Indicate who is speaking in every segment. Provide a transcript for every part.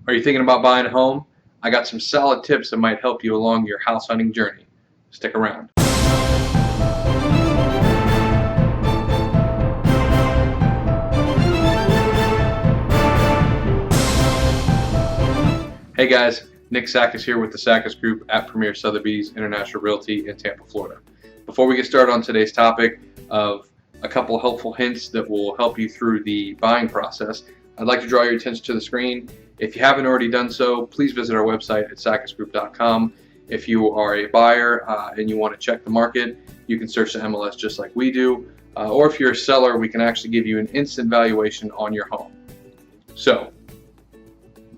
Speaker 1: Are you thinking about buying a home? I got some solid tips that might help you along your house hunting journey. Stick around. Hey guys, Nick Sakkis here with the Sakkis Group at Premier Sotheby's International Realty in Tampa, Florida. Before we get started on today's topic of a couple of helpful hints that will help you through the buying process, I'd like to draw your attention to the screen. If you haven't already done so, please visit our website at sakkisgroup.com. If you are a buyer and you want to check the market, you can search the MLS just like we do. Or if you're a seller, we can actually give you an instant valuation on your home. So,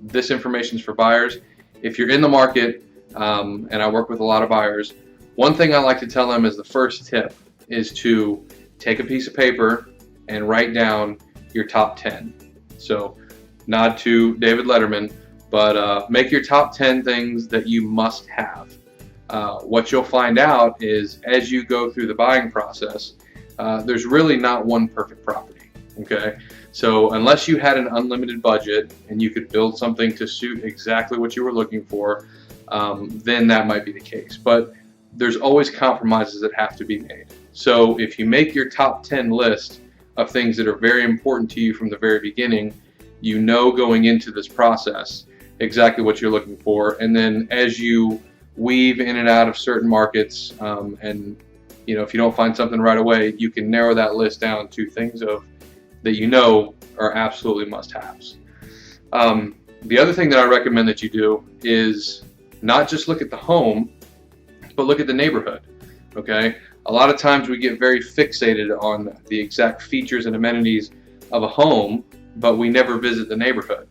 Speaker 1: this information is for buyers. If you're in the market, and I work with a lot of buyers, one thing I like to tell them is the first tip is to take a piece of paper and write down your top 10. So, nod to David Letterman, but make your top 10 things that you must have. What you'll find out is as you go through the buying process, there's really not one perfect property, okay? So unless you had an unlimited budget and you could build something to suit exactly what you were looking for, then that might be the case. But there's always compromises that have to be made. So if you make your top 10 list of things that are very important to you from the very beginning, you know going into this process exactly what you're looking for. And then as you weave in and out of certain markets, and if you don't find something right away, you can narrow that list down to things that you know are absolutely must-haves. The other thing that I recommend that you do is not just look at the home, but look at the neighborhood, okay? A lot of times we get very fixated on the exact features and amenities of a home, but we never visit the neighborhood.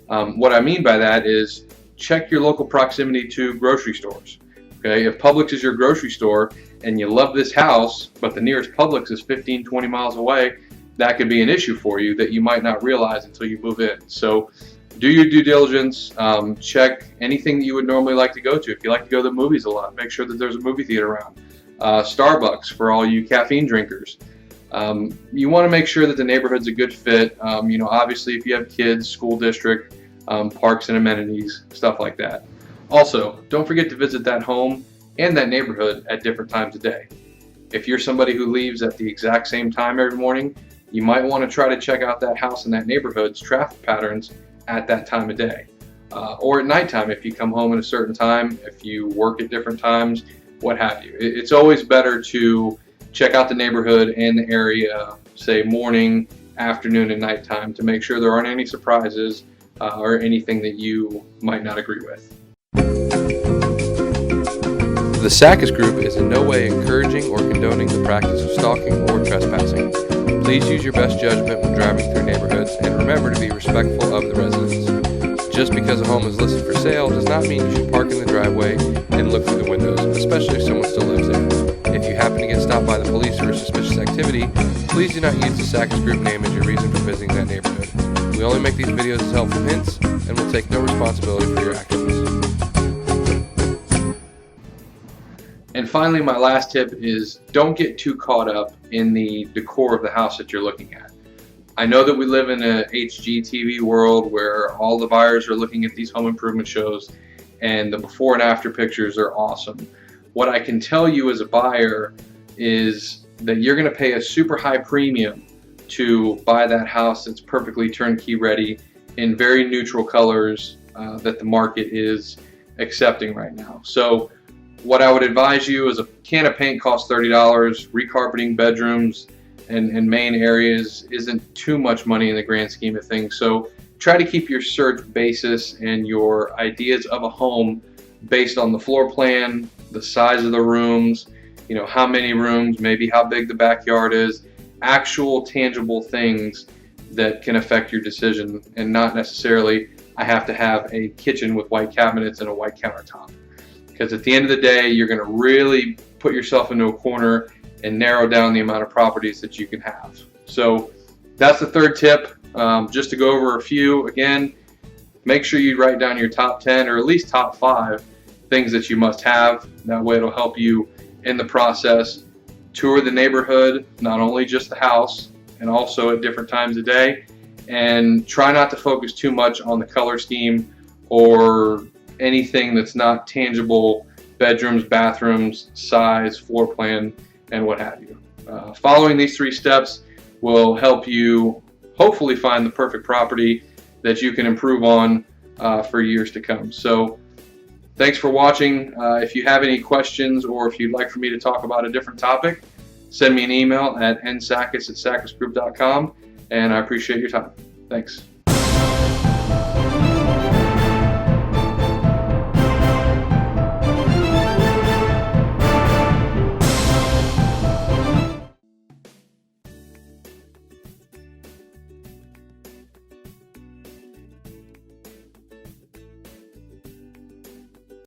Speaker 1: What I mean by that is check your local proximity to grocery stores, okay? If Publix is your grocery store and you love this house, but the nearest Publix is 15, 20 miles away, that could be an issue for you that you might not realize until you move in. So do your due diligence, check anything that you would normally like to go to. If you like to go to the movies a lot, make sure that there's a movie theater around. Starbucks for all you caffeine drinkers. You want to make sure that the neighborhood's a good fit. Obviously if you have kids, school district, parks and amenities, stuff like that. Also, don't forget to visit that home and that neighborhood at different times of day. If you're somebody who leaves at the exact same time every morning, you might want to try to check out that house and that neighborhood's traffic patterns at that time of day. Or at nighttime if you come home at a certain time, if you work at different times, what have you. It's always better to check out the neighborhood and the area, say morning, afternoon, and nighttime to make sure there aren't any surprises or anything that you might not agree with. The Sakkis Group is in no way encouraging or condoning the practice of stalking or trespassing. Please use your best judgment when driving through neighborhoods and remember to be respectful of the residents. Just because a home is listed for sale does not mean you should park in the driveway and look through the windows, especially if someone still lives there. If you happen to get stopped by the police for suspicious activity, please do not use the Sakkis Group name as your reason for visiting that neighborhood. We only make these videos as helpful hints and will take no responsibility for your actions. And finally, my last tip is don't get too caught up in the decor of the house that you're looking at. I know that we live in a HGTV world where all the buyers are looking at these home improvement shows and the before and after pictures are awesome. What I can tell you as a buyer is that you're going to pay a super high premium to buy that house that's perfectly turnkey ready in very neutral colors that the market is accepting right now. So what I would advise you is a can of paint costs $30, recarpeting bedrooms and main areas isn't too much money in the grand scheme of things. So try to keep your search basis and your ideas of a home based on the floor plan, the size of the rooms, how many rooms, maybe how big the backyard is, actual tangible things that can affect your decision and not necessarily I have to have a kitchen with white cabinets and a white countertop. Because at the end of the day, you're going to really put yourself into a corner and narrow down the amount of properties that you can have. So that's the third tip. Just to go over a few, again, make sure you write down your top 10 or at least top 5 things that you must have. That way it'll help you in the process. Tour the neighborhood, not only just the house, and also at different times of day. And try not to focus too much on the color scheme or anything that's not tangible: bedrooms, bathrooms, size, floor plan, and what have you. Following these 3 steps will help you hopefully find the perfect property that you can improve on for years to come. So thanks for watching. If you have any questions, or if you'd like for me to talk about a different topic, send me an email at nsakkis@sakkisgroup.com, and I appreciate your time. Thanks.